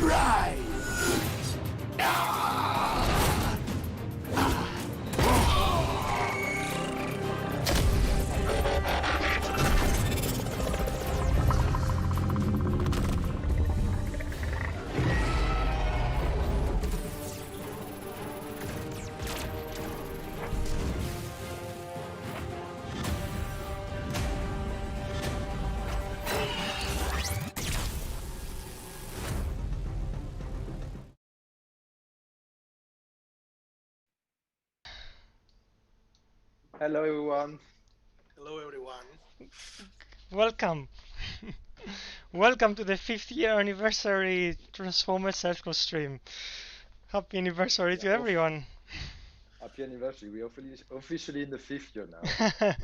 Right. Hello everyone. Hello, everyone. Welcome. Welcome to the 5th year anniversary Transformers Circle stream. Happy anniversary Yeah, to everyone. happy anniversary. We're officially in the 5th year now. We are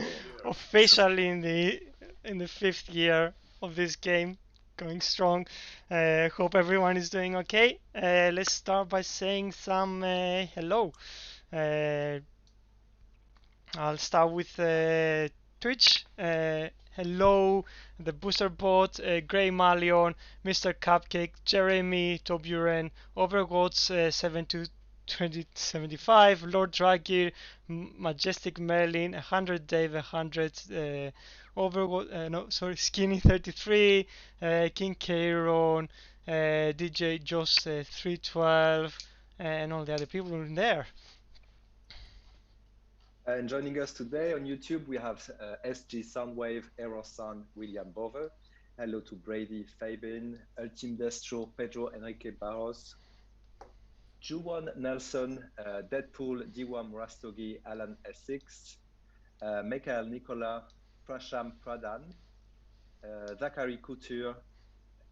Officially in the 5th year of this game, going strong. Hope everyone is doing okay. Let's start by saying some hello. Uh, I'll start with Twitch. Hello, the Booster Bot, Grey Malion, Mr. Cupcake, Jeremy, Toburen, Overwatch 722075, Lord Dragir, Majestic Merlin, 100 Dave, 100 Overwatch, no, sorry, Skinny 33, King Kairon, DJ Joss 312, and all the other people in there. And joining us today on YouTube, we have SG Soundwave, Error Sound, William Bover. Hello to Brady, Fabian, Ultim Destro, Pedro Enrique Barros, Juwan Nelson, Deadpool, Diwam Rastogi, Alan Essex, Michael Nicola, Prasham Pradhan, Zachary Couture,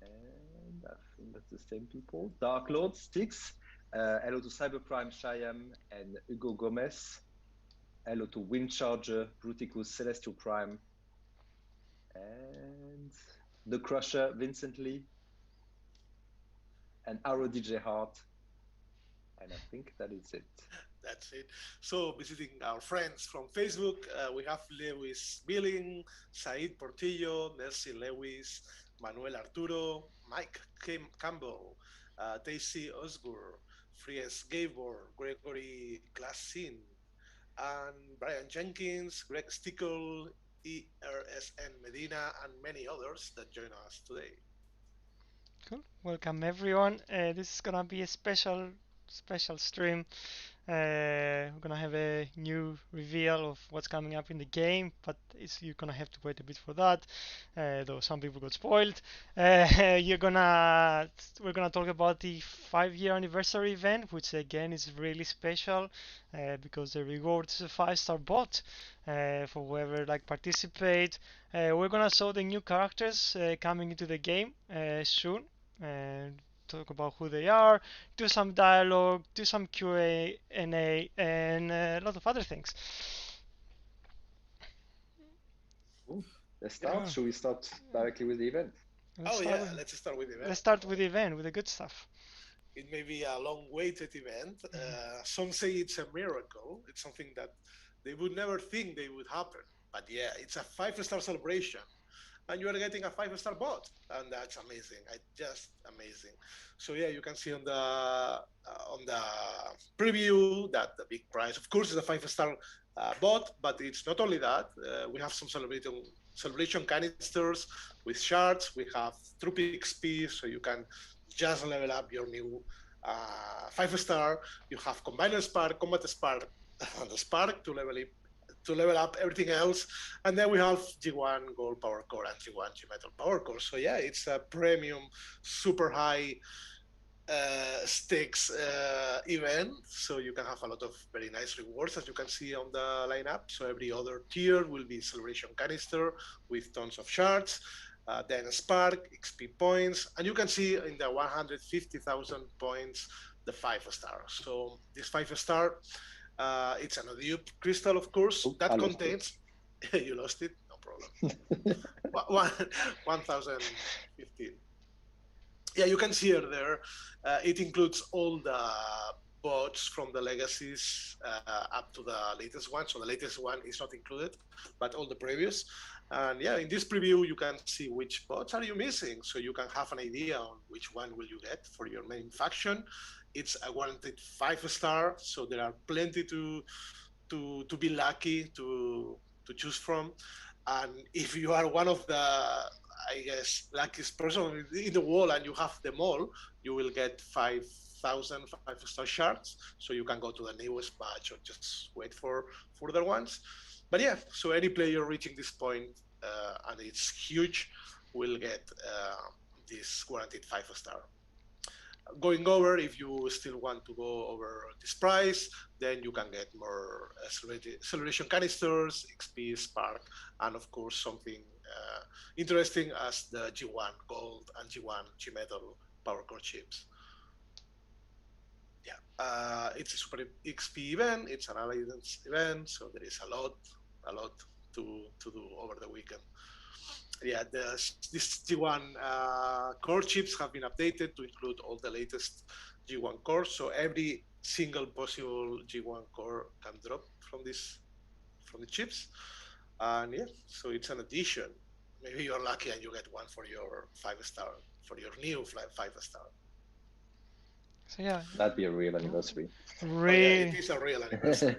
and I think that's the same people. Dark Lord Sticks. Hello to Cyberprime Shyam and Hugo Gomez. Hello to Windcharger, Bruticus, Celestial Prime, and The Crusher, Vincent Lee, and Arrow DJ Hart. And I think that is it. That's it. So, visiting our friends from Facebook, we have Lewis Billing, Said Portillo, Nelsie Lewis, Manuel Arturo, Mike Campbell, Daisy Osgur, Fries Gabor, Gregory Glassin, and Brian Jenkins, Greg Stickle, ERSN Medina, and many others that join us today. Cool. Welcome everyone. This is gonna be a special stream. We're gonna have a new reveal of what's coming up in the game, but you're gonna have to wait a bit for that. Though some people got spoiled. You're gonna We're gonna talk about the 5-year anniversary event, which again is really special because the reward is a 5-star bot for whoever like participate. We're gonna show the new characters coming into the game soon. Talk about who they are, do some dialogue, do some Q&A, and a lot of other things. Cool. Let's Yeah. start. Cool. Should we start directly with the event? Let's Oh, start yeah, with let's start with the event. let's start with the event, with the good stuff. It may be a long-awaited event. Some say it's a miracle. It's something that they would never think they would happen. But yeah, it's a 5-star celebration, and you are getting a 5-star bot, and that's amazing. Just amazing. So yeah, you can see on the preview that the big prize, of course, is a 5-star bot, but it's not only that. We have some celebration canisters with shards. We have troop XP, so you can just level up your new 5-star. You have Combiner Spark, Combat Spark, and the Spark to level up everything else. And then we have G1 Gold Power Core and G1 G Metal Power Core. So yeah, it's a premium, super high stakes event. So you can have a lot of very nice rewards, as you can see on the lineup. So every other tier will be Celebration Canister with tons of shards. Then a Spark, XP points, and you can see in the 150,000 points the 5-star. So this 5-star, it's an Odeop crystal, of course, Oh, that I lost contains. You lost it, no problem. 1,015. Yeah, you can see it there. It includes all the bots from the legacies up to the latest one. So the latest one is not included, but all the previous. And yeah, in this preview, you can see which bots are you missing, so you can have an idea on which one will you get for your main faction. It's a guaranteed 5-star, so there are plenty to be lucky to choose from. And if you are one of the, I guess, luckiest person in the world and you have them all, you will get 5,000 5-star shards, so you can go to the newest batch or just wait for further ones. But yeah, so any player reaching this point, and it's huge, will get this guaranteed 5-star. Going over, if you still want to go over this price, then you can get more acceleration canisters, XP, Spark, and of course something interesting as the G1 Gold and G1 G-Metal power core chips. Yeah, it's a super XP event, it's an alliance event, so there is a lot to do over the weekend. Yeah, this G1 core chips have been updated to include all the latest G1 cores. So every single possible G1 core can drop from the chips. And yeah, so it's an addition. Maybe you're lucky and you get one for your 5-star, for your new 5-star. So yeah, That'd be a real anniversary. really, Oh, yeah, it is a real anniversary.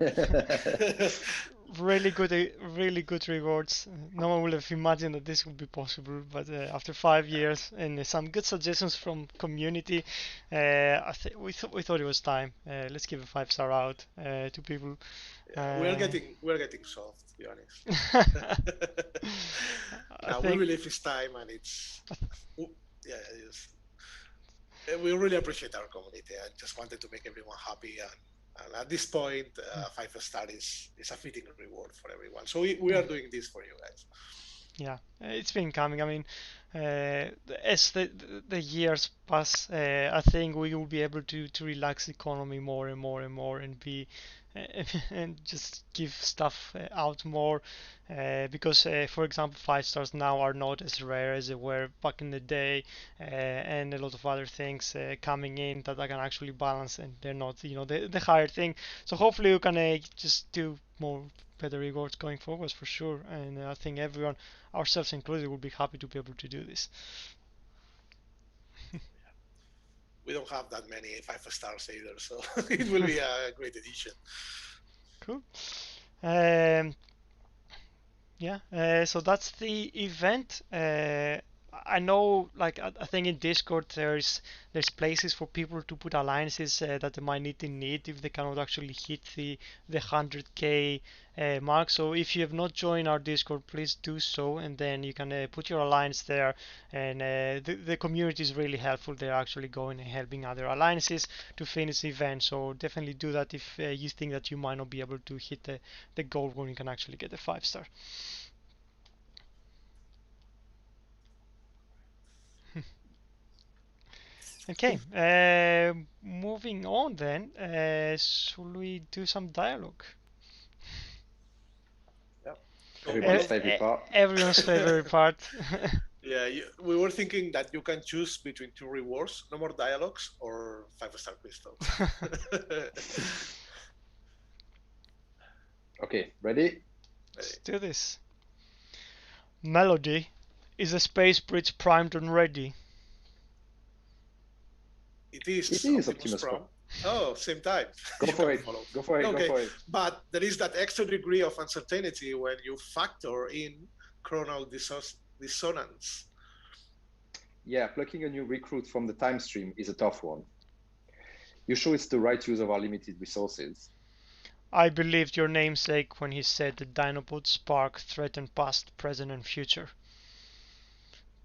really good rewards. No one would have imagined that this would be possible, but after 5 years and some good suggestions from community, we thought it was time. Let's give a 5-star out to people. Yeah, we're getting soft, to be honest. Now we believe it's time, and it's yeah, it is. We really appreciate our community and just wanted to make everyone happy. And at this point, 5-star is a fitting reward for everyone. So we are doing this for you guys. Yeah, it's been coming. I mean, as the years pass, I think we will be able to relax the economy more and more and more, and be and just give stuff out more. Because, for example, 5-stars now are not as rare as they were back in the day, and a lot of other things coming in that I can actually balance, and they're not, the higher thing. So hopefully you can just do more better rewards going forwards for sure. And I think everyone, ourselves included, will be happy to be able to do this. We don't have that many 5-stars either, so it will be a great addition. Cool. Yeah, so that's the event. I know, like, I think in Discord there's places for people to put alliances that they might need if they cannot actually hit the 100k mark. So if you have not joined our Discord, please do so, and then you can put your alliance there. And the community is really helpful. They're actually going and helping other alliances to finish the event. So definitely do that if you think that you might not be able to hit the goal when you can actually get a 5-star. Okay, moving on then. Should we do some dialogue? Yeah. Everybody's favorite part. Everyone's favorite part. Yeah, we were thinking that you can choose between two rewards: no more dialogues or 5-star crystals. Okay, ready? Let's do this. Melody, is the space bridge primed and ready? It is Optimus Prime. Oh, same time. Go for it. Go for it. Okay. Go for it. But there is that extra degree of uncertainty when you factor in chronal dissonance. Yeah, plucking a new recruit from the time stream is a tough one. You sure it's the right use of our limited resources? I believed your namesake when he said the Dinobot spark threatened past, present, and future.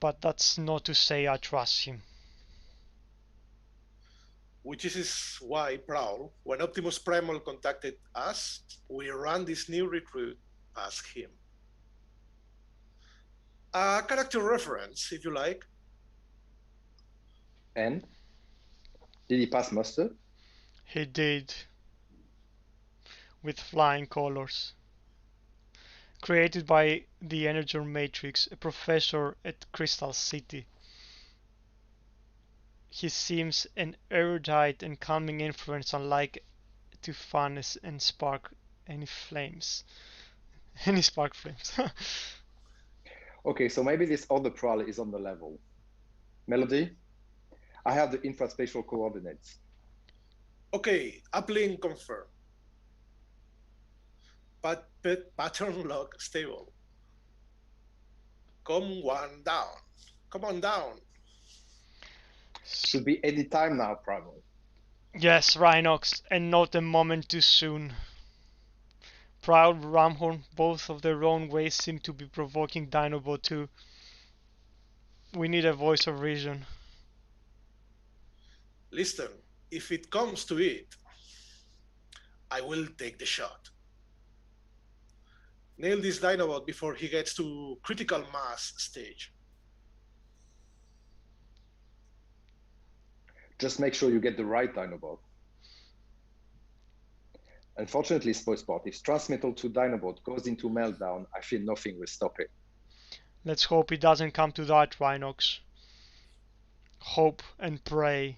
But that's not to say I trust him. Which is why, Prowl, when Optimus Primal contacted us, we ran this new recruit as him. A character reference, if you like. And? Did he pass muster? He did. With flying colors. Created by the Energon Matrix, a professor at Crystal City. He seems an erudite and calming influence, unlike to fan and spark any flames. Any spark flames. Okay, so maybe this other prowl is on the level. Melody, I have the infraspatial coordinates. Okay, uplink confirmed. Pattern log stable. Come on down. Should be any time now, probably. Yes, Rhinox, and not a moment too soon. Proud Ramhorn, both of their own ways, seem to be provoking Dinobot too. We need a voice of reason. Listen, if it comes to it, I will take the shot. Nail this Dinobot before he gets to critical mass stage. Just make sure you get the right Dinobot. Unfortunately, Spoilsport, if Transmetal to Dinobot goes into meltdown, I feel nothing will stop it. Let's hope it doesn't come to that, Rhinox. Hope and pray.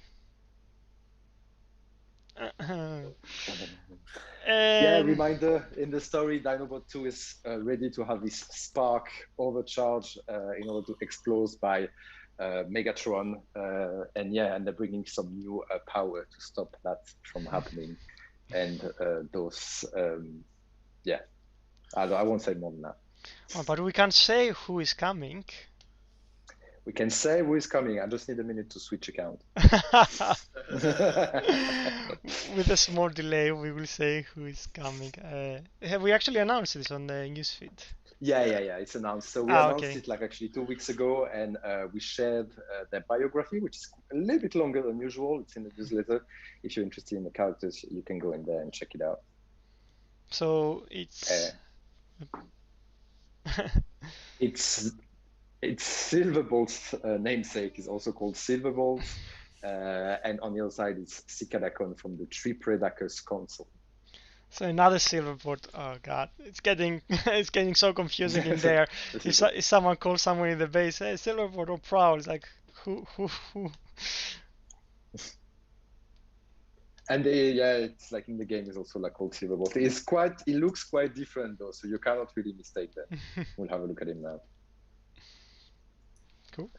Yeah, reminder, in the story, Dinobot 2 is ready to have his spark overcharge in order to explode by Megatron. And they're bringing some new power to stop that from happening. And those, I won't say more than that. Oh, but we can't say who is coming. We can say who is coming. I just need a minute to switch account. With a small delay, we will say who is coming. Have we actually announced this on the newsfeed? Yeah, it's announced. So we announced it like actually 2 weeks ago, and we shared their biography, which is a little bit longer than usual. It's in the newsletter. If you're interested in the characters, you can go in there and check it out. So it's it's Silverbolt's namesake is also called Silverbolt, and on the other side is Cicadacon from the Tree Predacus console. So another Silverbolt. Oh god, it's getting it's getting so confusing in there. If someone calls someone in the base, hey, Silverbolt or Prowl, it's like who? And it's like in the game is also like called Silverbolt. It looks quite different though, so you cannot really mistake that. We'll have a look at him now. Cool.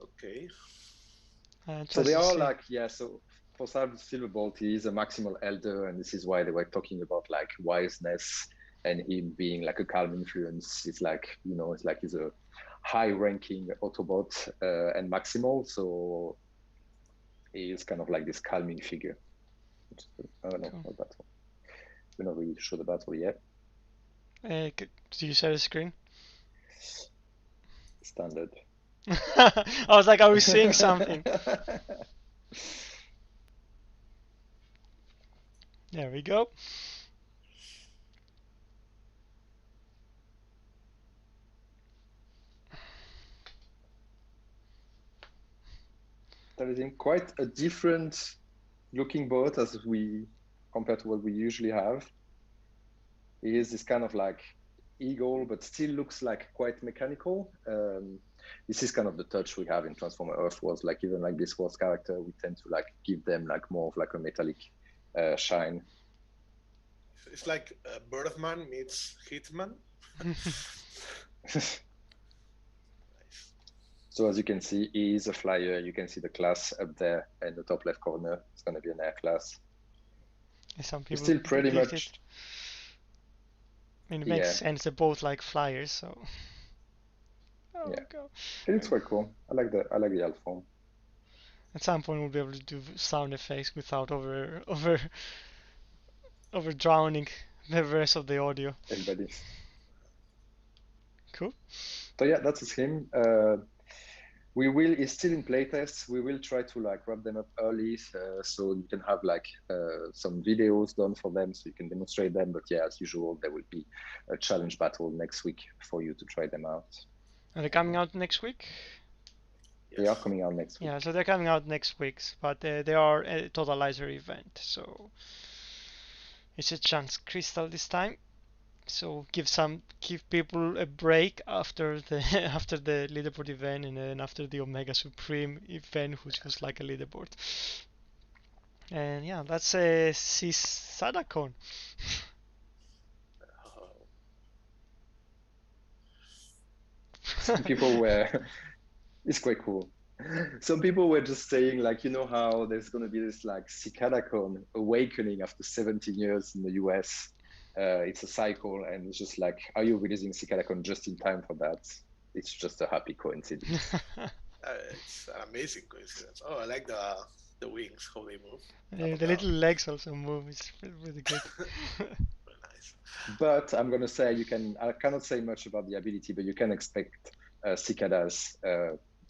Okay. So they are like, so for Silverbolt, he is a maximal elder, and this is why they were talking about like wiseness and him being like a calm influence. It's like, it's like he's a high-ranking Autobot and maximal, so he is kind of like this calming figure. I don't know about battle. We're not really sure the battle yet. Do you share the screen? Standard. I was like, are we seeing something? There we go. That is quite a different looking boat as compared to what we usually have. It is this kind of like eagle, but still looks like quite mechanical. This is kind of the touch we have in Transformer Earth was like, even like this Wars character, we tend to like give them like more of like a metallic shine. It's like Birdman meets Hitman. So as you can see, he is a flyer. You can see the class up there in the top left corner. It's going to be an air class. Some people still pretty much. I mean, it makes sense. They're both like flyers, so. Oh, yeah, it looks quite cool. I like the alt form. At some point, we'll be able to do sound effects without over drowning the rest of the audio. Everybody. Cool. So yeah, that's him. It's still in playtests. We will try to like wrap them up early, so you can have like some videos done for them, so you can demonstrate them. But yeah, as usual, there will be a challenge battle next week for you to try them out. Are they coming out next week? They are coming out next week. Yeah, so they're coming out next week, but they are a totalizer event, so it's a chance crystal this time. So give people a break after the leaderboard event and then after the Omega Supreme event, which was like a leaderboard. And yeah, that's Sadakon. Oh, Some people were, it's quite cool. Some people were just saying, like, you know how there's going to be this like CicadaCon awakening after 17 years in the US. It's a cycle, and it's just like, are you releasing CicadaCon just in time for that? It's just a happy coincidence. it's an amazing coincidence. Oh, I like the wings, how they move up and The down. little legs also move. It's really good. Very nice. But I'm going to say I cannot say much about the ability, but you can expect cicadas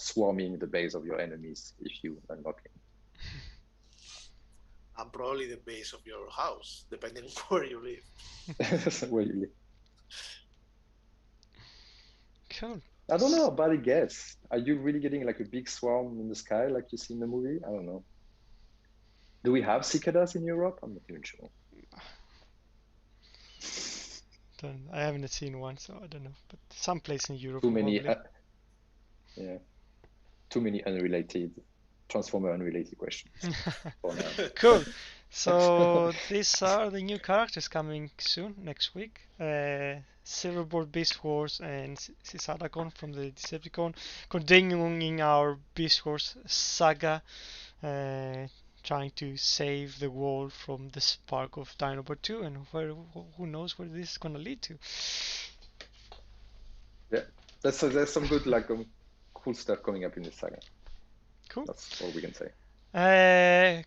swarming the base of your enemies if you unlock And probably the base of your house, depending on where you live. it. Where you live. Cool. I don't know about it guess. Are you really getting like a big swarm in the sky like you see in the movie? I don't know. Do we have cicadas in Europe? I'm not even sure. I haven't seen one, so I don't know. But someplace in Europe, Too many, probably. yeah, too many Transformer unrelated questions for now. Cool. So these are the new characters coming soon next week. Silverboard Beast Wars and Sisadakon from the Decepticon, continuing our Beast Wars saga, uh, trying to save the world from the spark of Dinobot 2, and who knows where this is gonna lead to. Yeah, there's some good like cool stuff coming up in this saga. Cool. That's all we can say.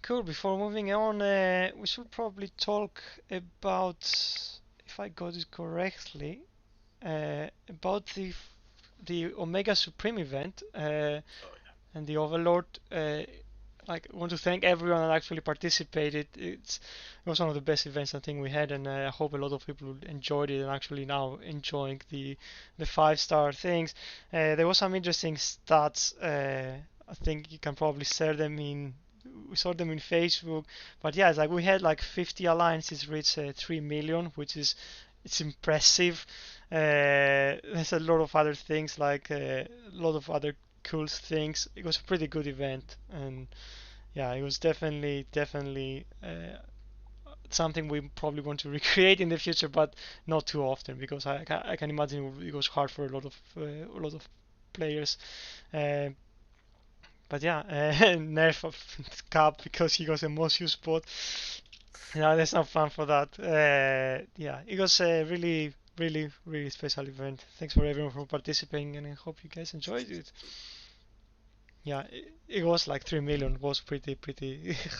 Cool. Before moving on, we should probably talk about, if I got it correctly, about the Omega Supreme event Oh yeah. and the Overlord. Like, I want to thank everyone that actually participated. It was one of the best events I think we had, and I hope a lot of people enjoyed it and actually now enjoying the 5-star things. There was some interesting stats. I think you can probably share them in. We saw them in Facebook, but yeah, it's like we had like 50 alliances reach 3 million, which is it's impressive. There's a lot of other things like a lot of other cool things. It was a pretty good event, and yeah, it was definitely something we probably want to recreate in the future, but not too often because I can imagine it was hard for a lot of players. Uh, but yeah, nerf of Cap because he got a most used spot. Yeah, there's no plan for that. Yeah, it was a really special event. Thanks for everyone for participating, and I hope you guys enjoyed it. Yeah, it was like 3 million. Was pretty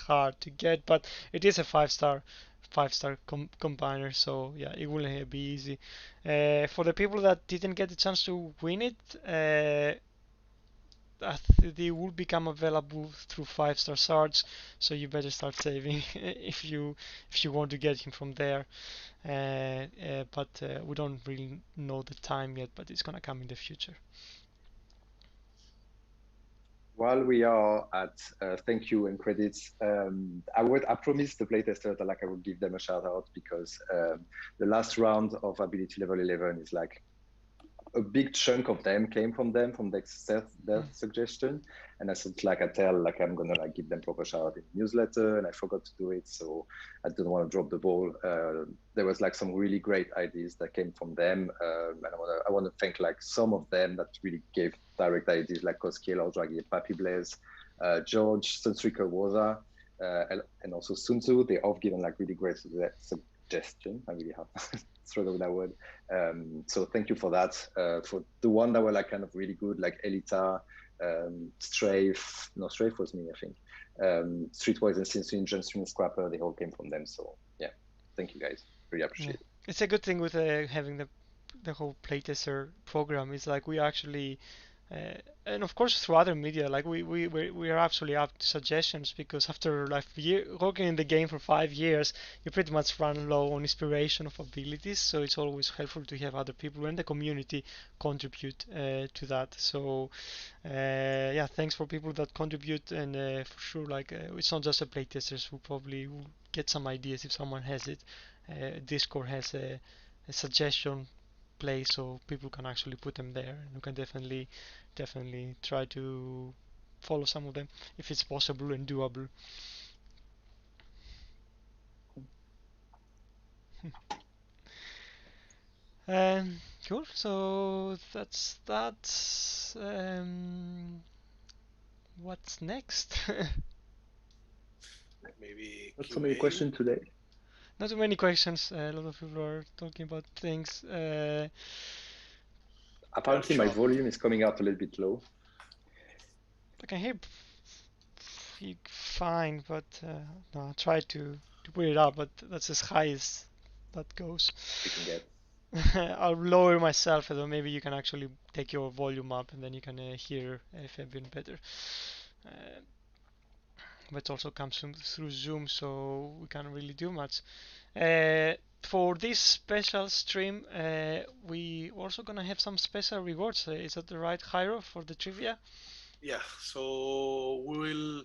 hard to get, but it is a five star combiner, so yeah, it will be easy. For the people that didn't get the chance to win it, they will become available through 5-star shards, so you better start saving if you want to get him from there. But we don't really know the time yet, but it's gonna come in the future. While we are at thank you and credits, I promised the playtester that like I would give them a shout out because the last round of ability level 11 is like a big chunk of them came from them from their suggestion, and I said like I'm gonna like give them proper shout out in the newsletter, and I forgot to do it, so I didn't want to drop the ball. There was like some really great ideas that came from them, and I want to thank like some of them that really gave direct ideas, like Koskiel, Aldragi, Papi Blaze, George, Sunstreaker Woza, and also Sunzu. They all given like really great suggestion. I really have struggled with that word. So thank you for that. For the one that were like kind of really good, like Elita, Strafe was me, I think. Streetwise and Sinsu, Junstream, Scrapper, they all came from them. So yeah, thank you guys. Really appreciate it. It's a good thing with having the whole playtester program. It's like we actually uh, and of course through other media, like we are absolutely up to suggestions because after like working in the game for 5 years, you pretty much run low on inspiration of abilities. So it's always helpful to have other people in the community contribute to that. So yeah, thanks for people that contribute, and for sure, like it's not just the playtesters who probably will get some ideas if someone has it. Discord has a suggestion place so people can actually put them there, and you can definitely try to follow some of them if it's possible and doable. Cool. So that's that. What's next? Maybe Not so many QA. questions today. Not too many questions. A lot of people are talking about things. We are Apparently, my shocked. volume is coming out a little bit low. I can hear you fine, but no, I try to put it up, but that's as high as that goes. We can get. I'll lower myself, so maybe you can actually take your volume up, and then you can hear Fabian better. Uh, but it also comes through Zoom, so we can't really do much. For this special stream, we also gonna have some special rewards. Is that the right, Jairo, for the trivia? Yeah, so we will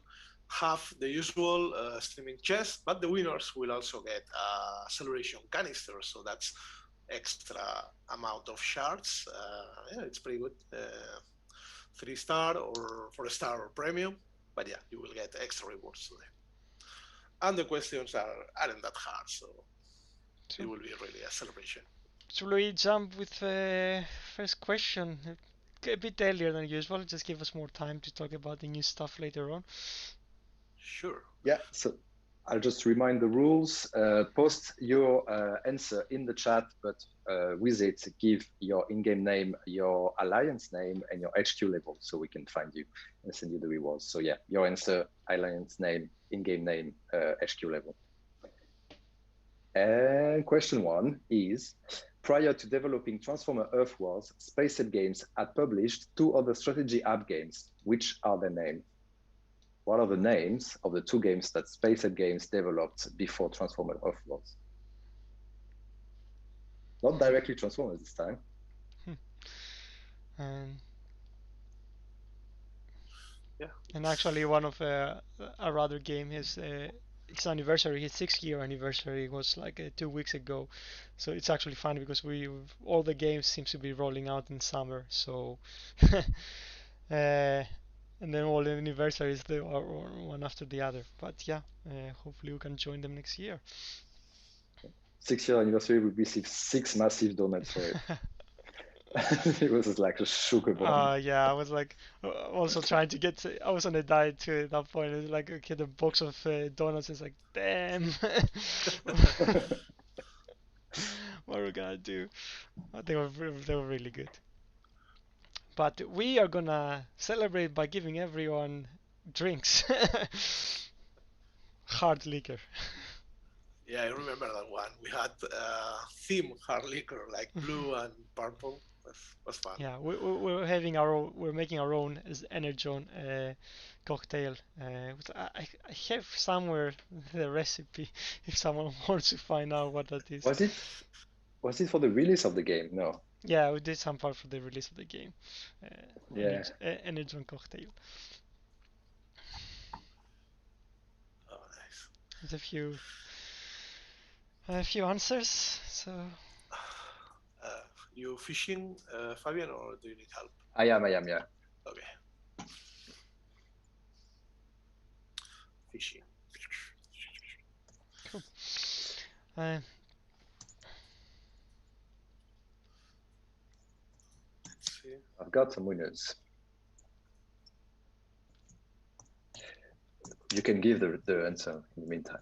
have the usual streaming chest, but the winners will also get a celebration canister. So that's extra amount of shards. Yeah, it's pretty good. 3-star or 4-star or premium, but yeah, you will get extra rewards today. And the questions aren't that hard, so it will be really a celebration. Should we jump with the first question? A bit earlier than usual, just give us more time to talk about the new stuff later on. Sure. Yeah, so I'll just remind the rules. Post your answer in the chat, but with it, give your in-game name, your alliance name, and your HQ level so we can find you and send you the rewards. So yeah, your answer, alliance name, in-game name, HQ level. And question 1 is, prior to developing Transformer Earth Wars, SpaceX Games had published 2 other strategy app games. Which are their names? What are the names of the 2 games that SpaceX Games developed before Transformer Earth Wars? Not directly Transformers this time. Yeah. And actually, one of our other game is its anniversary, his 6-year anniversary was like 2 weeks ago. So it's actually fun because all the games seems to be rolling out in summer. So and then all the anniversaries they are one after the other. But yeah, hopefully we can join them next year. 6-year anniversary, we received 6 massive donuts for it. It was like a sugar bomb. Yeah, I was like also trying to get I was on a diet too at that point. It was like, okay, the box of donuts is like, damn. What are we gonna do? They were really good. But we are gonna celebrate by giving everyone drinks. Hard liquor. Yeah, I remember that one. We had theme hard liquor like blue and purple. Was fun. Yeah, we're making our own Energon cocktail. I have somewhere the recipe if someone wants to find out what that is. Was it for the release of the game? No. Yeah, we did some part for the release of the game. Yeah. Energon cocktail. Oh, nice. There's a few answers. So You fishing, Fabian, or do you need help? I am, yeah. Okay. Fishing. cool. Let's see. I've got some winners. You can give the answer in the meantime.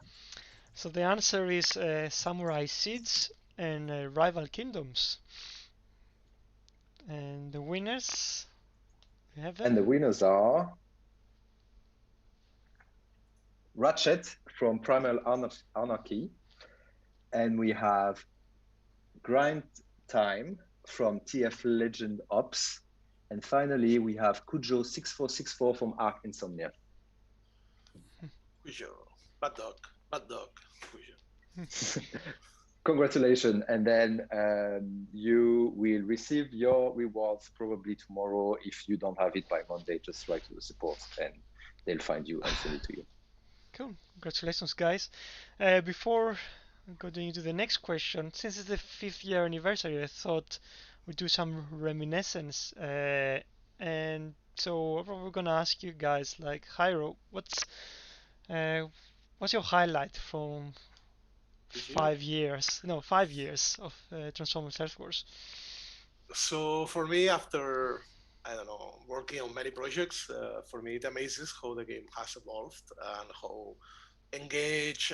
So the answer is Samurai Seeds and Rival Kingdoms. And the winners, we have them. And the winners are Ratchet from Primal Anarchy, and we have Grind Time from TF Legend Ops, and finally we have Kujo6464 from Arc Insomnia. Cujo. Bad dog. Cujo. Congratulations, and then you will receive your rewards probably tomorrow. If you don't have it by Monday, just write to the support and they'll find you and send it to you. Cool. Congratulations, guys. Before going into the next question, since it's the 5th-year anniversary, I thought we'd do some reminiscence. And so we're gonna ask you guys, like, Jairo, what's your highlight this year. 5 years. No, 5 years of Transformers Earth Wars. So for me, after I don't know, working on many projects, for me it amazes how the game has evolved and how engaged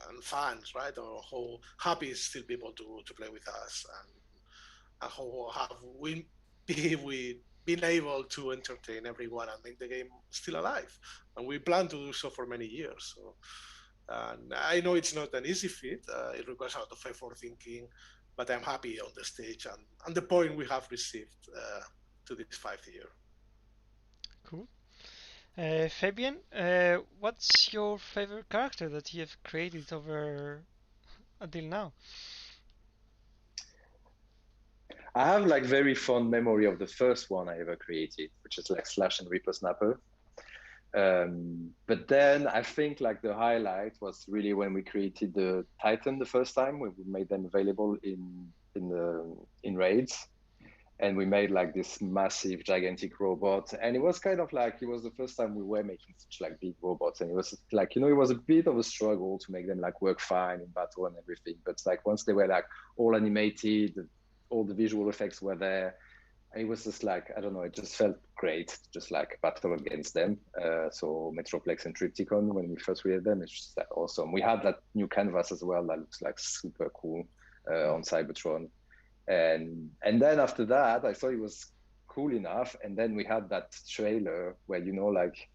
and fans, right, or how happy still people to play with us, and how have we been able to entertain everyone and make the game still alive, and we plan to do so for many years. So, and I know it's not an easy feat. It requires a lot of effort, thinking, but I'm happy on the stage and the point we have received to this 5 year. Cool. Fabian, what's your favorite character that you have created over until now? I have like very fond memory of the first one I ever created, which is like Slash and Reaper Snapper. But then I think like the highlight was really when we created the Titan the first time, when we made them available in raids, and we made like this massive gigantic robot, and it was kind of like it was the first time we were making such like big robots, and it was like, you know, it was a bit of a struggle to make them like work fine in battle and everything, but like once they were like all animated, all the visual effects were there, it was just like, I don't know, it just felt great, just like battle against them. So Metroplex and Tripticon, when we first created them, it's just like awesome. We had that new canvas as well that looks like super cool on Cybertron. And then after that, I thought it was cool enough. And then we had that trailer where, you know, like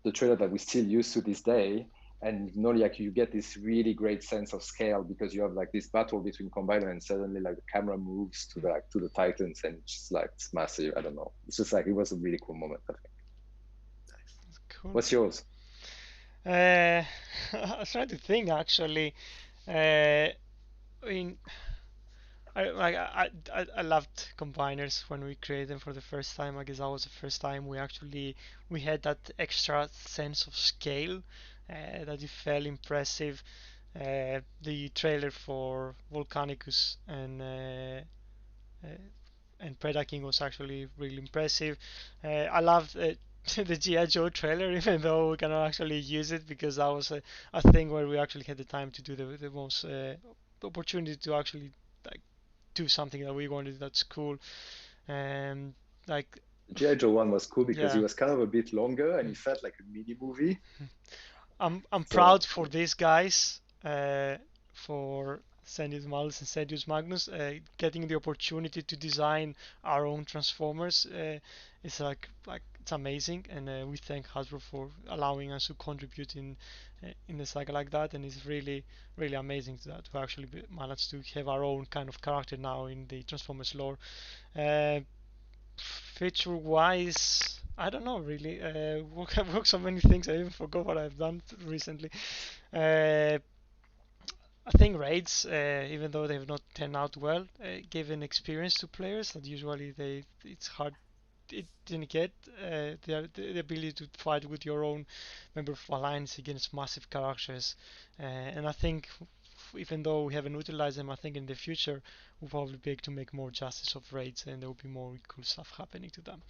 the trailer that we still use to this day. And you know, like you get this really great sense of scale because you have like this battle between Combiner, and suddenly like the camera moves to the Titans, and it's just like it's massive. I don't know. It's just like it was a really cool moment, I think. Cool. What's yours? I was trying to think actually. I mean, I loved combiners when we created them for the first time. I guess that was the first time we had that extra sense of scale that it felt impressive. The trailer for Volcanicus uh, and Predaking was actually really impressive. I loved the G.I. Joe trailer, even though we cannot actually use it because that was a thing where we actually had the time to do the most opportunity to actually like do something that we wanted. That's cool. And like, G.I. Joe 1 was cool because he yeah, was kind of a bit longer and he felt like a mini movie. I'm So proud for these guys, for Sendius Malus and Sendius Magnus, getting the opportunity to design our own Transformers. It's like it's amazing, and we thank Hasbro for allowing us to contribute in the saga like that. And it's really amazing to actually manage to have our own kind of character now in the Transformers lore. Uh, Feature wise, I don't know really. I've worked so many things, I even forgot what I've done recently. Uh, I think raids, even though they've not turned out well, give an experience to players that usually it's hard. It didn't get the ability to fight with your own member of alliance against massive characters, and I think even though we haven't utilized them, I think in the future we'll probably be able to make more justice of raids, and there will be more cool stuff happening to them.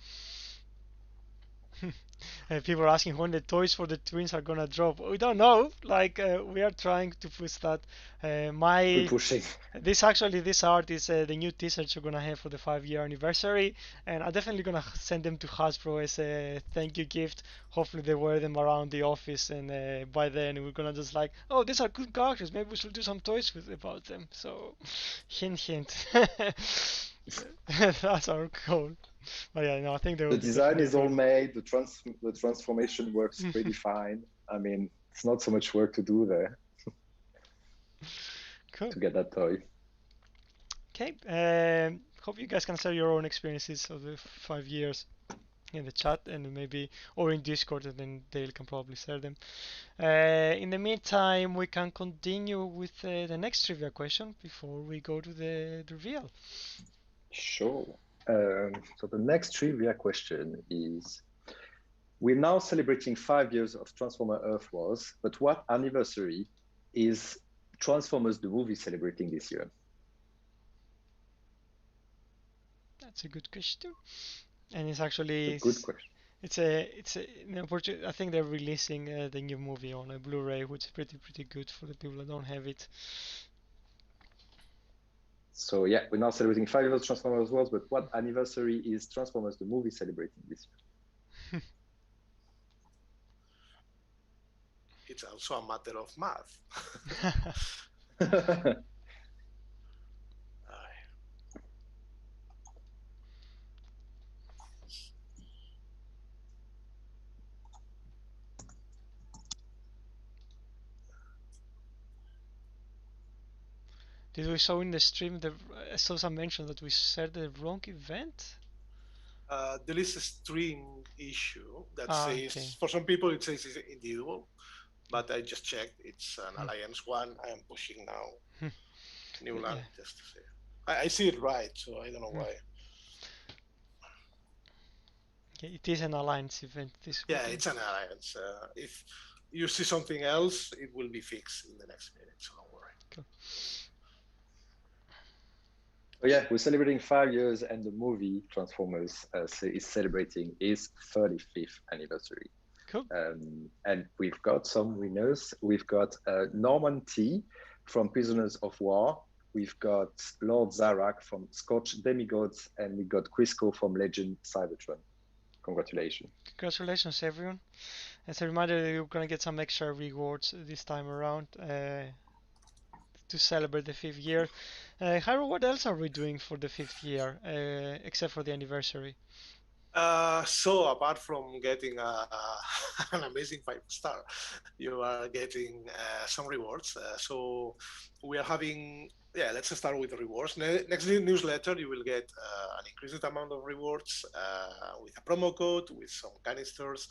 People are asking when the toys for the twins are gonna drop. We don't know. Like we are trying to push that. we're My pushing. this art is the new t-shirts we're gonna have for the 5 year anniversary, and I'm definitely gonna send them to Hasbro as a thank you gift. Hopefully they wear them around the office, and by then we're gonna just like, oh, these are good characters. Maybe we should do some toys about them. So, hint, hint. That's our goal. But yeah, no, I think they will The be design definitely is all cool. made. The transformation works pretty fine. I mean, it's not so much work to do there Cool. to get that toy. Okay. Hope you guys can share your own experiences of the 5 years in the chat and maybe or in Discord, and then Dale can probably share them. In the meantime, we can continue with the next trivia question before we go to the reveal. Sure. So the next trivia question is, we're now celebrating 5 years of Transformer Earth Wars, but what anniversary is Transformers the movie celebrating this year? That's a good question, and it's It's a actually good question. I think they're releasing the new movie on a Blu-ray, which is pretty good for the people that don't have it. So yeah, we're now celebrating 5 years of Transformers Worlds, but what anniversary is Transformers the movie celebrating this It's also a matter of math. year? Did we show in the stream I saw some mention that we shared the wrong event? There is a string issue that says, okay. for some people it says it's individual, but I just checked, it's an Alliance one. I am pushing now. New line, just to say. I see it right, so I don't know why. Okay, it is an Alliance event this week. Yeah, it's an Alliance. If you see something else, it will be fixed in the next minute, so don't worry. Cool. Oh yeah, we're celebrating 5 years, and the movie Transformers is celebrating its 35th anniversary. Cool. And we've got some winners. We've got Norman T from Prisoners of War. We've got Lord Zarak from Scotch Demigods, and we got Crisco from Legend Cybertron. Congratulations. Congratulations, everyone. As a reminder, you're going to get some extra rewards this time around to celebrate the 5th year. Harold, what else are we doing for the 5th year, except for the anniversary? So apart from getting an amazing 5-star, you are getting some rewards. So we are having, let's start with the rewards. Next newsletter, you will get an increased amount of rewards with a promo code, with some canisters,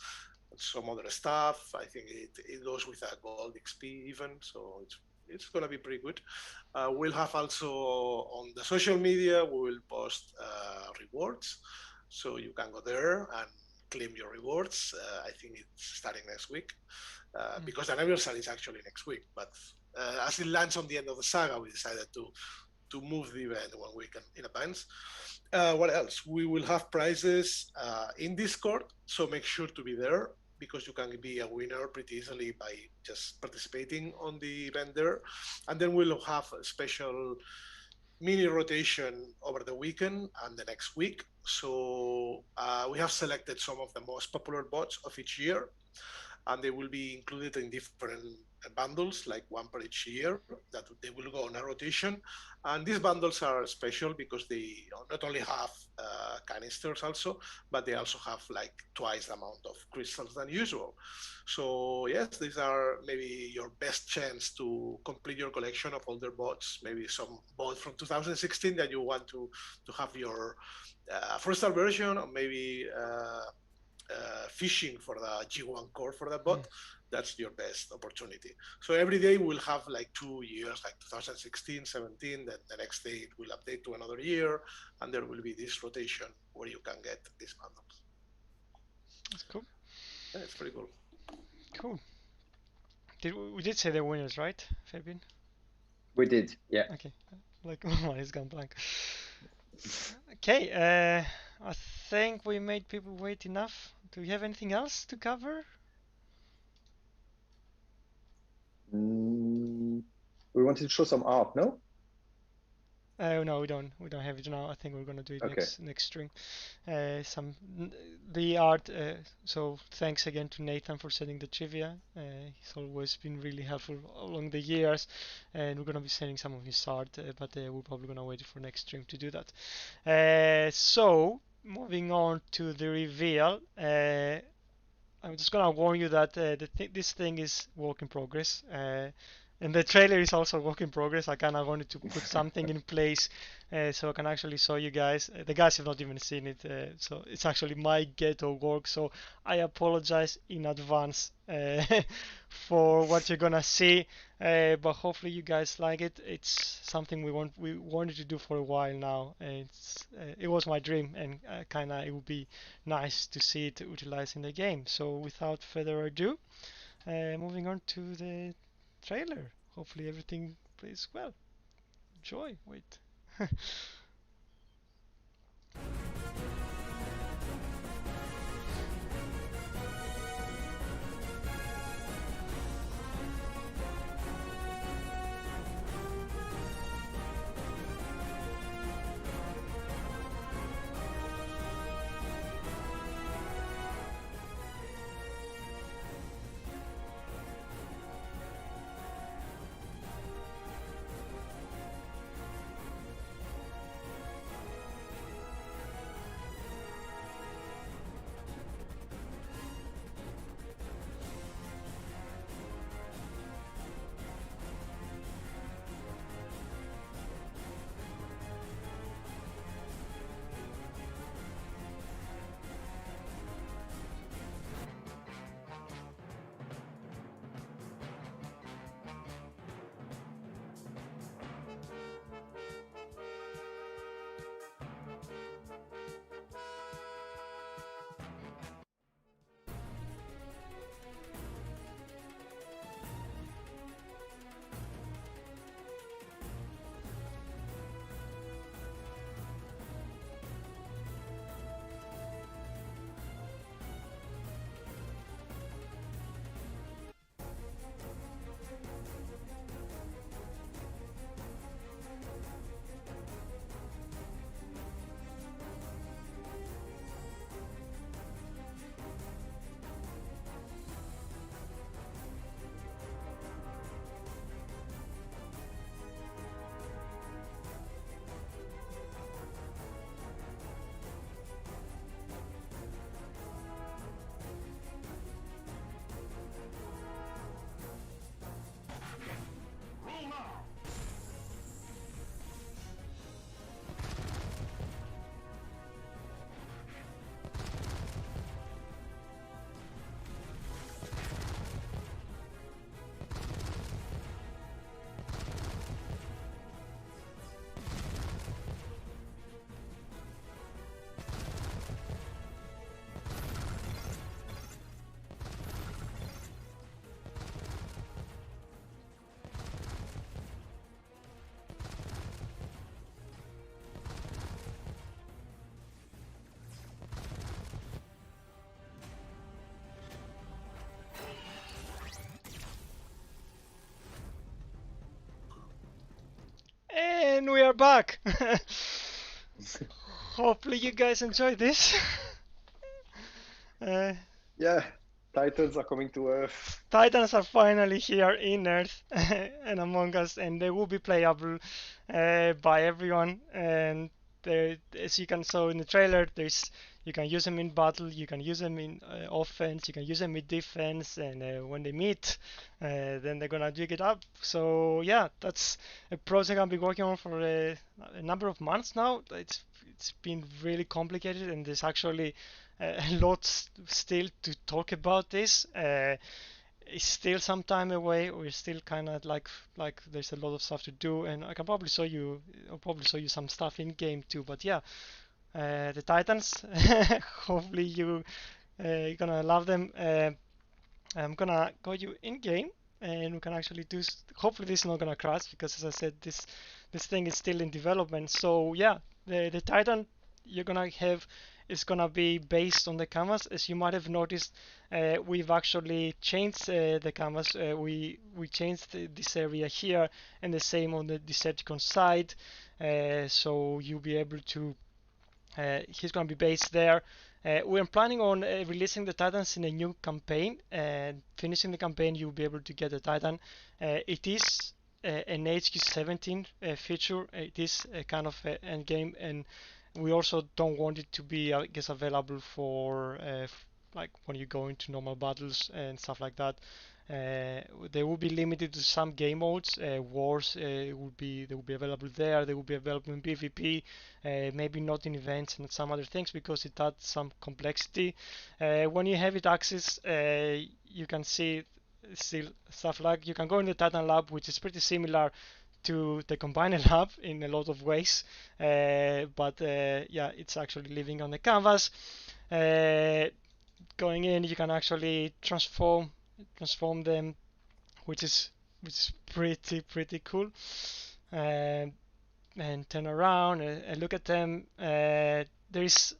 some other stuff. I think it goes with a gold XP even, so it's going to be pretty good. We'll have also on the social media, we will post rewards. So you can go there and claim your rewards. I think it's starting next week because the anniversary is actually next week. But as it lands on the end of the saga, we decided to move the event 1 week in advance. What else? We will have prizes in Discord, so make sure to be there because you can be a winner pretty easily by just participating on the event there. And then we'll have a special mini rotation over the weekend and the next week. So we have selected some of the most popular bots of each year, and they will be included in different bundles, like one per each year, that they will go on a rotation. And these bundles are special because they not only have canisters also, but they also have like twice the amount of crystals than usual. So yes, these are maybe your best chance to complete your collection of older bots, maybe some bot from 2016 that you want to have your first version, or maybe fishing for the G1 core for that bot. That's your best opportunity. So every day we'll have like 2 years, like 2016, 17, then the next day it will update to another year, and there will be this rotation where you can get these bundles. That's cool. Yeah, it's pretty cool. Cool. We did say the winners, right, Fabian? We did, yeah. Okay. Like, oh, he's gone blank. Okay, I think we made people wait enough. Do we have anything else to cover? We wanted to show some art, no? No, we don't. We don't have it now. I think we're gonna do it Okay. next stream. The art. So thanks again to Nathan for setting the trivia. He's always been really helpful along the years, and we're gonna be sending some of his art. But we're probably gonna wait for next stream to do that. So moving on to the reveal. I'm just gonna warn you that this thing is work in progress. And the trailer is also work in progress. I kind of wanted to put something in place so I can actually show you guys. The guys have not even seen it, so it's actually my ghetto work. So I apologize in advance for what you're gonna see, but hopefully you guys like it. It's something we wanted to do for a while now. It was my dream, and it would be nice to see it utilized in the game. So without further ado, moving on to the trailer. Hopefully everything plays well. Enjoy. Wait. are back. Hopefully you guys enjoy this. uh, Yeah, Titans are coming to Earth. Titans are finally here in Earth and among us, and they will be playable by everyone. And as you can saw in the trailer, there's you can use them in battle, you can use them in offense, you can use them in defense, and when they meet, then they're gonna jig it up. So yeah, that's a project I've been working on for a number of months now. It's been really complicated, and there's actually a lot still to talk about this. It's still some time away. We're still kind of like there's a lot of stuff to do, and I can probably show you. I'll probably show you some stuff in game too. But yeah, the Titans. Hopefully you're gonna love them. I'm gonna go you in game, and we can actually do. Hopefully this is not gonna crash because, as I said, this thing is still in development. So yeah, the Titan you're gonna have is gonna be based on the canvas. As you might have noticed, we've actually changed the canvas. We changed this area here, and the same on the Decepticon side. So you'll be able to he's going to be based there. We're planning on releasing the Titans in a new campaign, and finishing the campaign you'll be able to get the Titan. It is an HQ17 feature. It is a kind of end game, and we also don't want it to be, I guess, available for like when you go into normal battles and stuff like that. They will be limited to some game modes. Wars they will be available there. They will be available in PvP, maybe not in events and some other things because it adds some complexity. When you have it access, you can see still stuff like you can go in the Titan Lab, which is pretty similar to the Combiner Lab in a lot of ways, but yeah, it's actually living on the canvas. Going in, you can actually transform them, which is pretty cool. Uh, and turn around and look at them. There's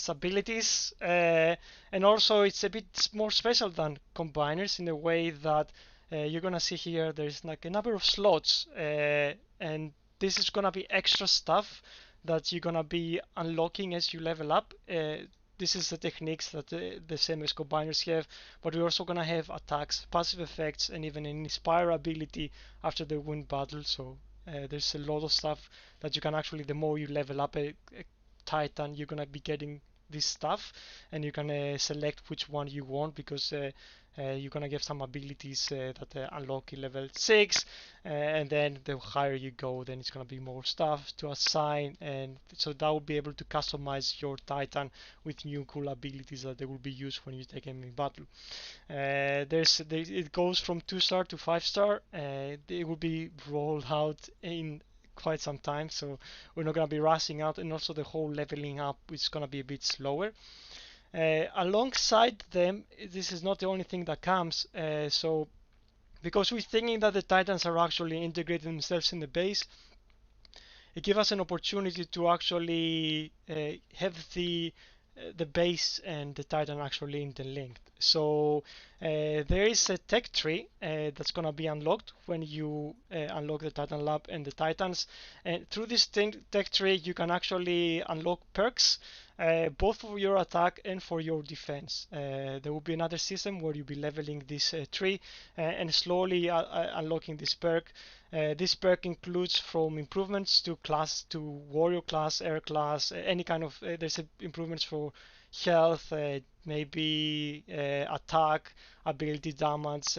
abilities, and also it's a bit more special than combiners in the way that you're gonna see here. There's like a number of slots, and this is gonna be extra stuff that you're gonna be unlocking as you level up. This is the techniques that the same as combiners have, but we're also gonna have attacks, passive effects, and even an inspire ability after the win battle. So there's a lot of stuff that you can actually, the more you level up a Titan, you're gonna be getting this stuff, and you can select which one you want because you're gonna get some abilities that unlock in level 6, and then the higher you go, then it's gonna be more stuff to assign, and so that will be able to customize your Titan with new cool abilities that they will be used when you take them in battle. It goes from 2-star to 5-star. It will be rolled out in quite some time, so we're not going to be rushing out, and also the whole leveling up is going to be a bit slower. Alongside them, this is not the only thing that comes, so because we're thinking that the Titans are actually integrating themselves in the base, it gives us an opportunity to actually have the base and the Titan actually interlinked. So there is a tech tree that's going to be unlocked when you unlock the Titan Lab and the Titans. And through this tech tree, you can actually unlock perks, both for your attack and for your defense. There will be another system where you'll be leveling this tree and slowly unlocking this perk. This perk includes from improvements to class, to warrior class, air class, any kind of. There's improvements for health, maybe attack, ability damage,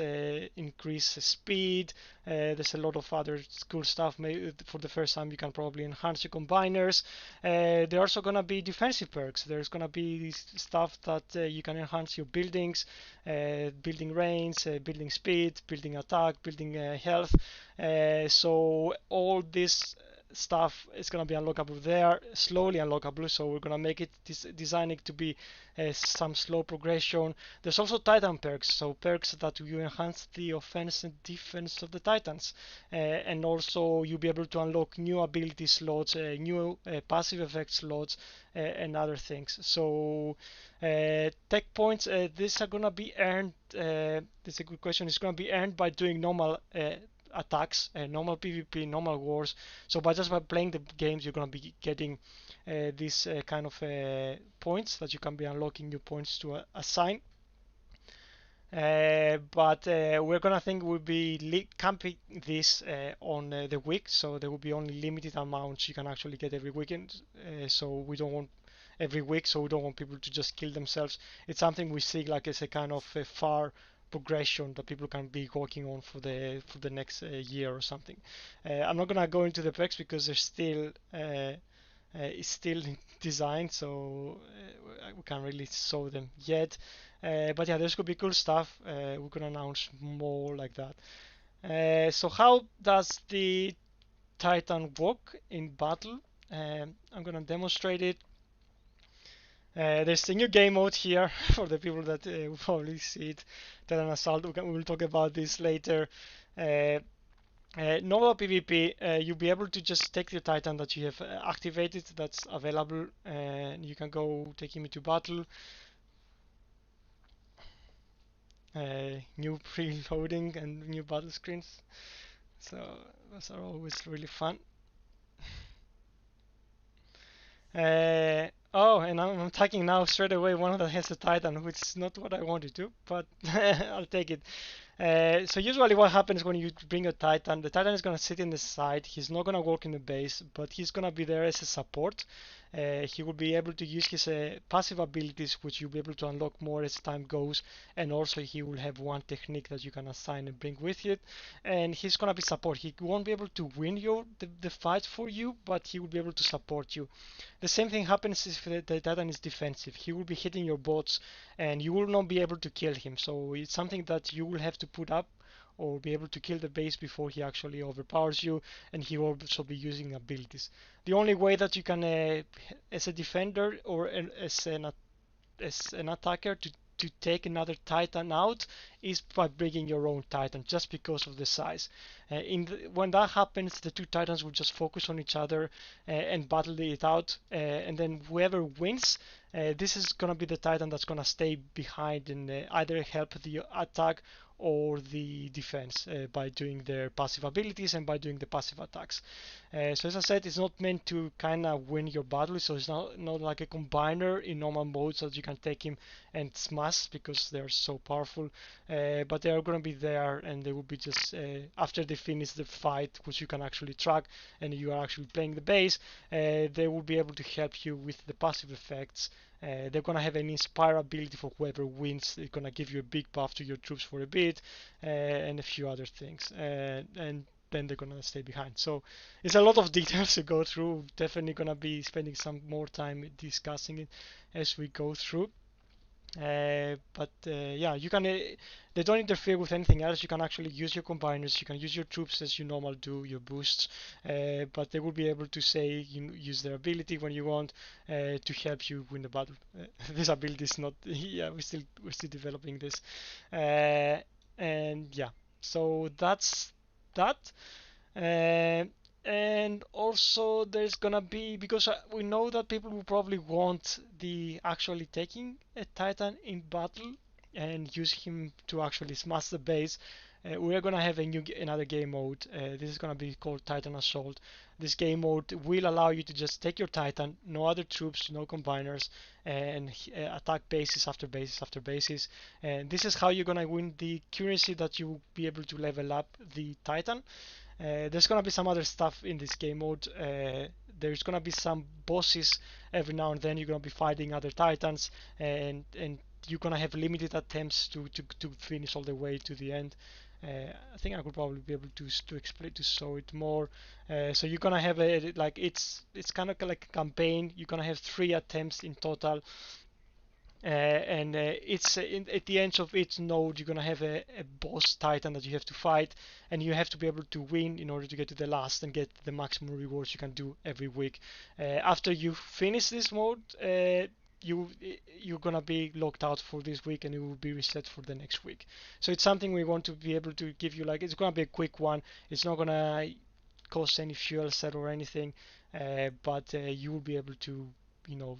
increase speed. There's a lot of other cool stuff. Maybe for the first time, you can probably enhance your combiners. There are also gonna be defensive perks. There's gonna be stuff that you can enhance your buildings, building range, building speed, building attack, building health. So all this stuff is going to be unlockable there, slowly unlockable, so we're going to make it designing to be some slow progression. There's also Titan perks, so perks that will enhance the offense and defense of the Titans, and also you'll be able to unlock new ability slots, new passive effect slots, and other things. So tech points, these are going to be earned, this is a good question, it's going to be earned by doing normal attacks, normal PvP, normal wars. So just by playing the games, you're gonna be getting these kind of points that you can be unlocking new points to assign. But we're gonna think we'll be camping this on the week, so there will be only limited amounts you can actually get every weekend. So we don't want every week, so we don't want people to just kill themselves. It's something we see like as a kind of a far progression that people can be working on for the next year or something. I'm not gonna go into the perks because they're still is still in design, so we can't really show them yet. But yeah, there's gonna be cool stuff. We're gonna announce more like that. So how does the Titan work in battle? I'm gonna demonstrate it. There's a new game mode here for the people that will probably see it. Titan Assault. We will talk about this later. Uh, Normal PvP, you'll be able to just take the Titan that you have activated that's available, and you can go take him into battle. New pre-loading and new battle screens, so those are always really fun. Oh, and I'm attacking now straight away one that has a Titan, which is not what I wanted to, but I'll take it. So usually what happens when you bring a Titan, the Titan is going to sit in the side, he's not going to work in the base, but he's going to be there as a support. He will be able to use his passive abilities, which you'll be able to unlock more as time goes, and also he will have one technique that you can assign and bring with it, and he's going to be support. He won't be able to win the fight for you, but he will be able to support you. The same thing happens if the Titan is defensive. He will be hitting your bots and you will not be able to kill him. So it's something that you will have to put up or be able to kill the base before he actually overpowers you, and he will also be using abilities. The only way that you can, as a defender or as an attacker, to take another Titan out is by bringing your own Titan, just because of the size. When that happens, the two Titans will just focus on each other and battle it out, and then whoever wins, this is gonna be the Titan that's gonna stay behind and either help the attack or the defense by doing their passive abilities and by doing the passive attacks. So as I said, it's not meant to kind of win your battle, so it's not like a combiner in normal mode so that you can take him and smash because they're so powerful. But they are going to be there and they will be just after they finish the fight, which you can actually track and you are actually playing the base, they will be able to help you with the passive effects. They're gonna have an inspire ability for whoever wins. They're gonna give you a big buff to your troops for a bit, and a few other things. And then they're gonna stay behind. So it's a lot of details to go through. Definitely gonna be spending some more time discussing it as we go through. But yeah, you can. They don't interfere with anything else. You can actually use your combiners. You can use your troops as you normally do, your boosts. But they will be able to say use their ability when you want to help you win the battle. This ability is not. Yeah, we're still developing this. And yeah, so that's that. Uh, and also there's gonna be, because we know that people will probably want the actually taking a Titan in battle and use him to actually smash the base. We are gonna have another game mode. This is gonna be called Titan Assault. This game mode will allow you to just take your Titan, no other troops, no combiners, and attack bases after bases after bases. And this is how you're gonna win the currency that you will be able to level up the Titan. There's gonna be some other stuff in this game mode. There's gonna be some bosses every now and then. You're gonna be fighting other titans, and you're gonna have limited attempts to finish all the way to the end. I think I could probably be able to explain to show it more. So you're gonna have it's kind of like a campaign. You're gonna have 3 attempts in total. And it's at the end of each node you're gonna have a boss titan that you have to fight, and you have to be able to win in order to get to the last and get the maximum rewards you can do every week. After you finish this mode, you you're gonna be locked out for this week and it will be reset for the next week. So it's something we want to be able to give you, like it's gonna be a quick one. It's not gonna cost any fuel set or anything, but you will be able to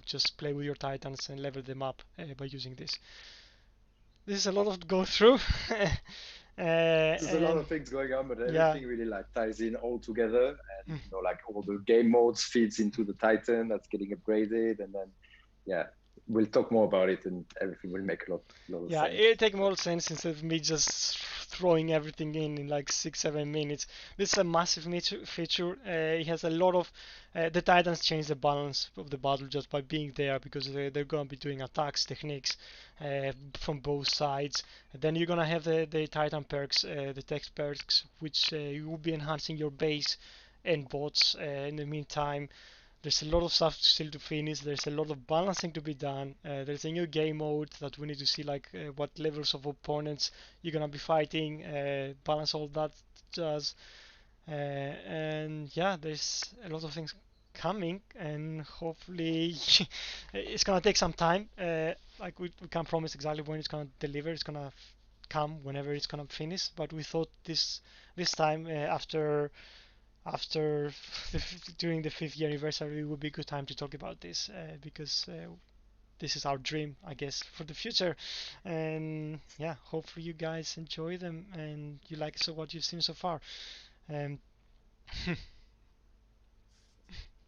just play with your titans and level them up by using this. this is a lot of to go through. There's a lot And of things going on, but yeah. everything really like ties in all together, and Mm. like all the game modes feeds into the Titan that's getting upgraded, and then yeah, we'll talk more about it, and everything will make a lot of Yeah, sense. it take more sense instead of me just throwing everything in like 6 7 minutes. This is a massive feature. It has a lot of the Titans change the balance of the battle just by being there because they're gonna be doing attacks techniques from both sides. And then you're gonna have the Titan perks, the text perks, which you will be enhancing your base and bots. In the meantime, there's a lot of stuff still to finish. There's a lot of balancing to be done. There's a new game mode that we need to see, like what levels of opponents you're gonna be fighting, balance all that jazz, and yeah, there's a lot of things coming, and hopefully it's gonna take some time. Like we can't promise exactly when it's gonna deliver. It's gonna come whenever it's gonna finish. But we thought this time after during the 5th year anniversary, it would be a good time to talk about this because this is our dream, I guess, for the future. And yeah, hopefully you guys enjoy them and you like so what you've seen so far. Um,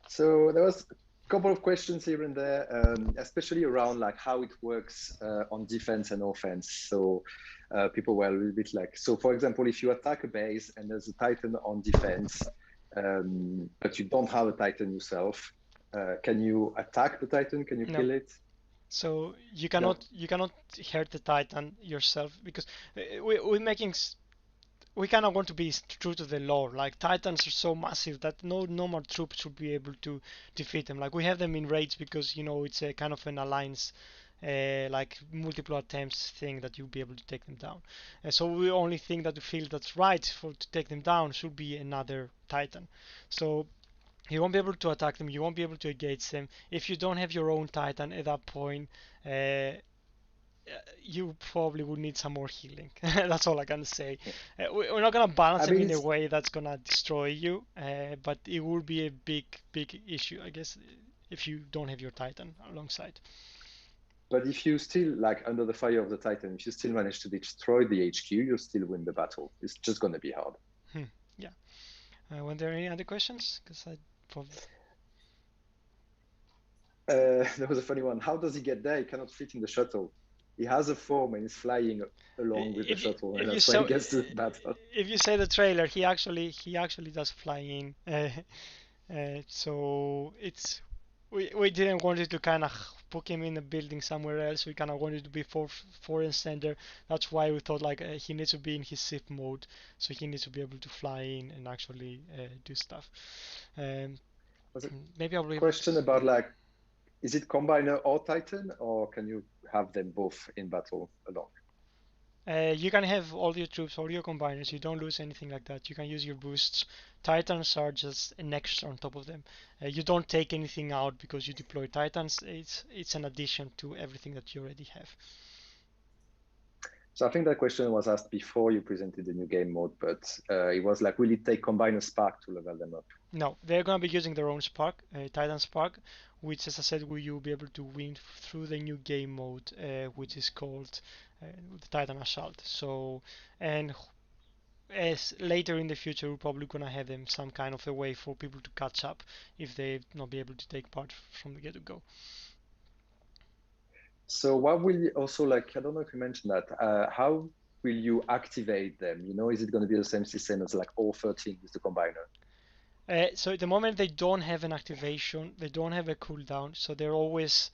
So there was a couple of questions here and there, especially around like how it works on defense and offense. So people were a little bit like, so for example, if you attack a base and there's a Titan on defense, but you don't have a Titan yourself, can you attack the Titan? Can you no, kill it? so No. you cannot hurt the Titan yourself because we're making we kind of want to be true to the lore. Like Titans are so massive that no normal troop should be able to defeat them. Like we have them in raids because it's a kind of an alliance, like multiple attempts thing that you'll be able to take them down. So we only think that we feel that's right for to take them down should be another Titan. So you won't be able to attack them. You won't be able to engage them if you don't have your own Titan at that point. Uh, you probably would need some more healing. That's all I can say. We're not gonna balance I them mean, in a it's, way that's gonna destroy you, but it will be a big issue, I guess, if you don't have your Titan alongside. but if you still like under the fire of the Titan, if you still manage to destroy the HQ, you still win the battle. It's just going to be hard. Hmm. Yeah. Were there any other questions? Because I probably. There was a funny one. How does he get there? He cannot fit in the shuttle. He has a form and he's flying along with the If you shuttle, and if you that's why he so gets to the battle. if you say the trailer, he actually does fly in. So it's we didn't want it to kind of put him in a building somewhere else. We kind of wanted to be foreign center. That's why we thought like he needs to be in his ship mode, so he needs to be able to fly in and actually do stuff. Um, Was a Maybe I'll be able to. question about like, is it combiner or Titan, or can you have them both in battle along? You can have all your troops, all your combiners. You don't lose anything like that. You can use your boosts. Titans are just an extra on top of them. You don't take anything out because you deploy Titans. It's an addition to everything that you already have. So I think that question was asked before you presented the new game mode, but it was like, will it take combiner spark to level them up? No, they're gonna be using their own Spark, Titan Spark, which, as I said, you'll be able to win through the new game mode, which is called the Titan Assault. So, and as later in the future, we're probably gonna have them some kind of a way for people to catch up if they not be able to take part from the get-go. So what will you also like, I don't know if you mentioned that, how will you activate them? Is it going to be the same system as like all 13 with the combiner? So at the moment they don't have an activation, they don't have a cooldown, so they're always,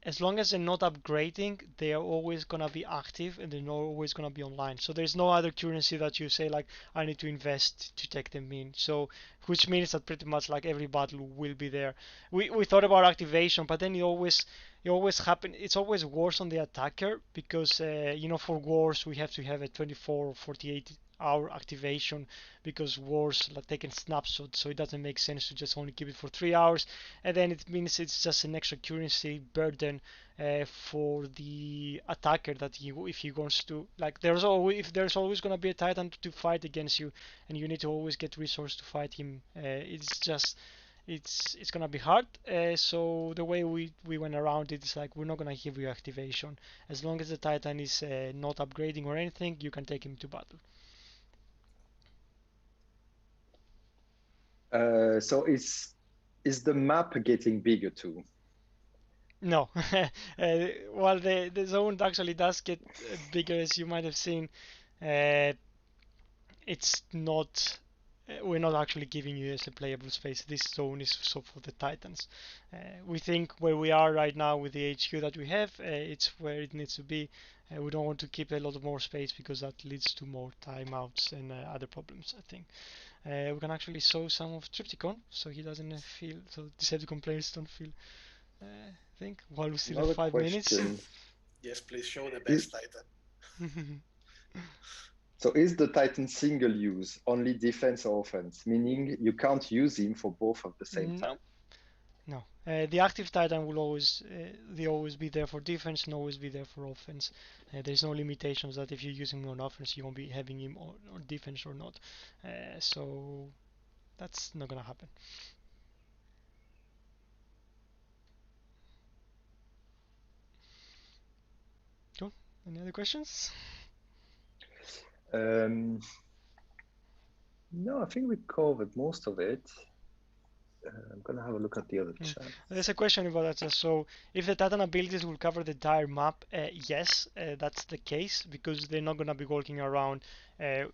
as long as they're not upgrading, they are always gonna be active and they're not always gonna be online. So there's no other currency that you say like I need to invest to take them in. So which means that pretty much like every battle will be there. We thought about activation, but then it always happen. It's always worse on the attacker because for wars we have to have a 24 or 48-hour activation because wars like taking snapshots, so it doesn't make sense to just only keep it for 3 hours, and then it means it's just an extra currency burden for the attacker that if he wants to, like, if there's always going to be a Titan to fight against you and you need to always get resource to fight him, it's just it's gonna be hard. So the way we went around it is like we're not gonna give you activation. As long as the Titan is not upgrading or anything, you can take him to battle. So is the map getting bigger too? No, well the zone actually does get bigger, as you might have seen. Uh, it's not. We're not actually giving you as a playable space. This zone is so for the Titans. We think where we are right now with the HQ that we have, it's where it needs to be. We don't want to keep a lot of more space because that leads to more timeouts and other problems, I think. We can actually show some of Tripticon so he doesn't feel, so Decepticon players don't feel, I think, while we still have Another 5 minutes. question. Yes, please show the best Titan. So is the Titan single use, only defense or offense? Meaning you can't use him for both at the same time. No. The active Titan will always they always be there for defense and always be there for offense. There's no limitations that if you use him on offense you won't be having him on defense or not. So that's not gonna happen. Cool. Any other questions? No, I think we covered most of it. I'm gonna have a look at the other chat. There's a question about that. So, if the Titan abilities will cover the entire map, yes, that's the case because they're not gonna be walking around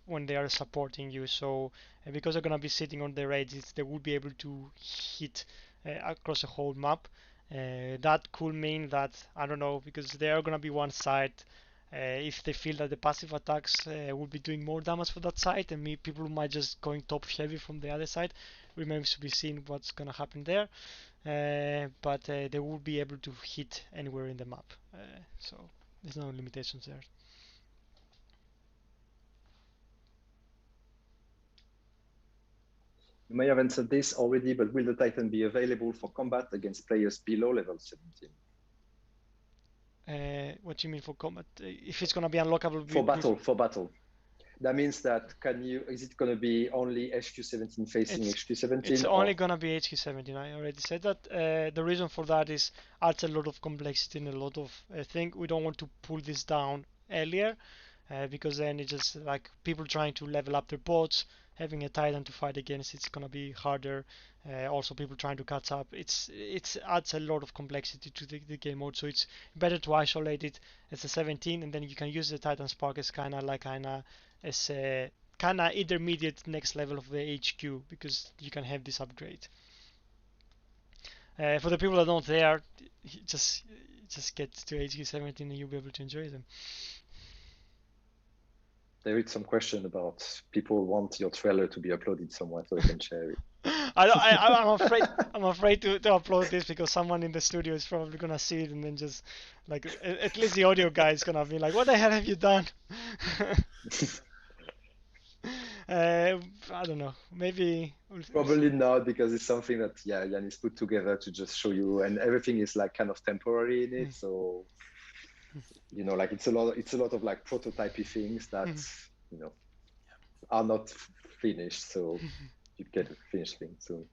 when they are supporting you. So, because they're gonna be sitting on their edges, they will be able to hit across the whole map. That could mean that I don't know because they are gonna be one side. If they feel that the passive attacks will be doing more damage for that side, and people might just going top heavy from the other side. Remains to be seen what's gonna happen there, but they will be able to hit anywhere in the map. So there's no limitations there. You may have answered this already, but will the Titan be available for combat against players below level 17? What do you mean for combat? If it's gonna be unlockable for battle, for battle. That means that is it going to be only HQ17 facing HQ17? It's only going to be HQ17. I already said that. The reason for that is adds a lot of complexity and a lot of thing. We don't want to pull this down earlier because then it's just like people trying to level up their bots, having a Titan to fight against. It's going to be harder. Also, people trying to catch up. It adds a lot of complexity to the game mode. So it's better to isolate it as a 17, and then you can use the Titan Spark as kind of intermediate next level of the HQ because you can have this upgrade. For the people that don't there, just get to HQ17 and you'll be able to enjoy them. There is some question about people want your trailer to be uploaded somewhere so they can share it. I'm afraid to upload this because someone in the studio is probably gonna see it and then just like at least the audio guy is gonna be like, "What the hell have you done?" I don't know. Maybe probably not because it's something that Yannis put together to just show you, and everything is like kind of temporary in it. So like it's a lot of like prototypey things that are not finished. So you get a finished thing soon.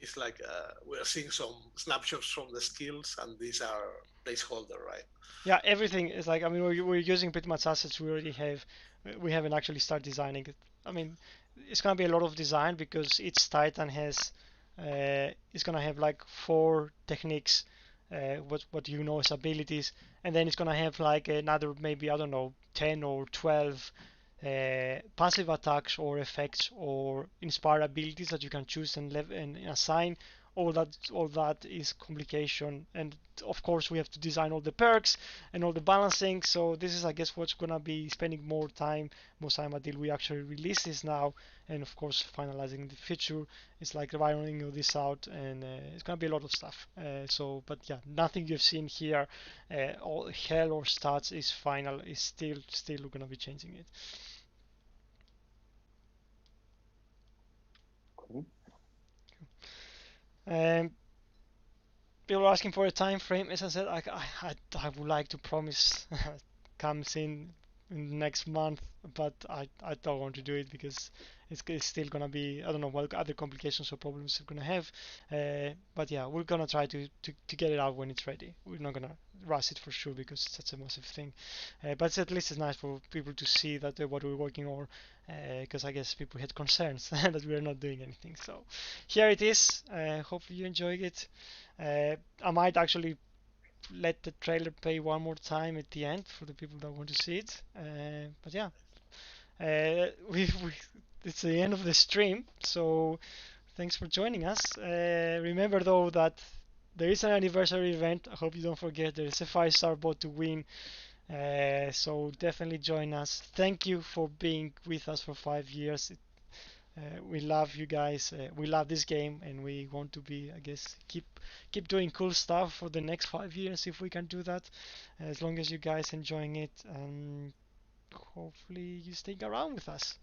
It's like we're seeing some snapshots from the skills, and these are placeholder, right? Yeah, everything is like, I mean, we're using pretty much assets we already have. We haven't actually started designing it. I mean, it's gonna be a lot of design because each Titan has, it's gonna have like 4 techniques, what you know as abilities, and then it's gonna have like another maybe I don't know 10 or 12 passive attacks or effects or inspire abilities that you can choose and assign. All that is complication, and of course we have to design all the perks and all the balancing. So this is, I guess, what's gonna be spending more time until we actually release this now, and of course finalizing the feature. It's like ironing all this out, and it's gonna be a lot of stuff. But yeah, nothing you've seen here, all hell or stats is final. Is still gonna be changing it. Cool. People are asking for a time frame. As I said, I would like to promise comes in in the next month, but I don't want to do it because it's still gonna be, I don't know what other complications or problems we're gonna have. But yeah, we're gonna try to get it out when it's ready. We're not gonna rush it for sure because it's such a massive thing. But at least it's nice for people to see that what we're working on, because I guess people had concerns that we're not doing anything. So here it is. Hopefully you enjoy it. I might actually let the trailer play one more time at the end for the people that want to see it. But yeah, we it's the end of the stream. So thanks for joining us. Remember though that there is an anniversary event. I hope you don't forget. There is a 5-star bot to win. So definitely join us. Thank you for being with us for 5 years. We love you guys. We love this game, and we want to be, I guess, keep doing cool stuff for the next 5 years if we can do that. As long as you guys enjoying it, and hopefully you stick around with us.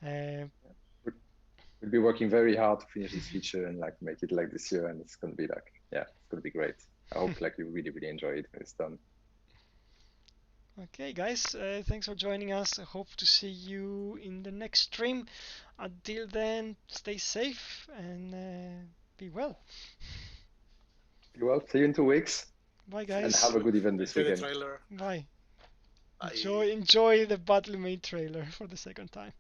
We'll be working very hard to finish this feature and like make it like this year, and it's gonna be like, yeah, it's gonna be great. I hope like you really enjoy it when it's done. Okay, guys, thanks for joining us. I hope to see you in the next stream. Until then, stay safe and be well. Be well. See you in 2 weeks. Bye, And guys. have a good event this Enjoy the weekend. trailer. Bye. Bye. Enjoy the Battle Made trailer for the second time.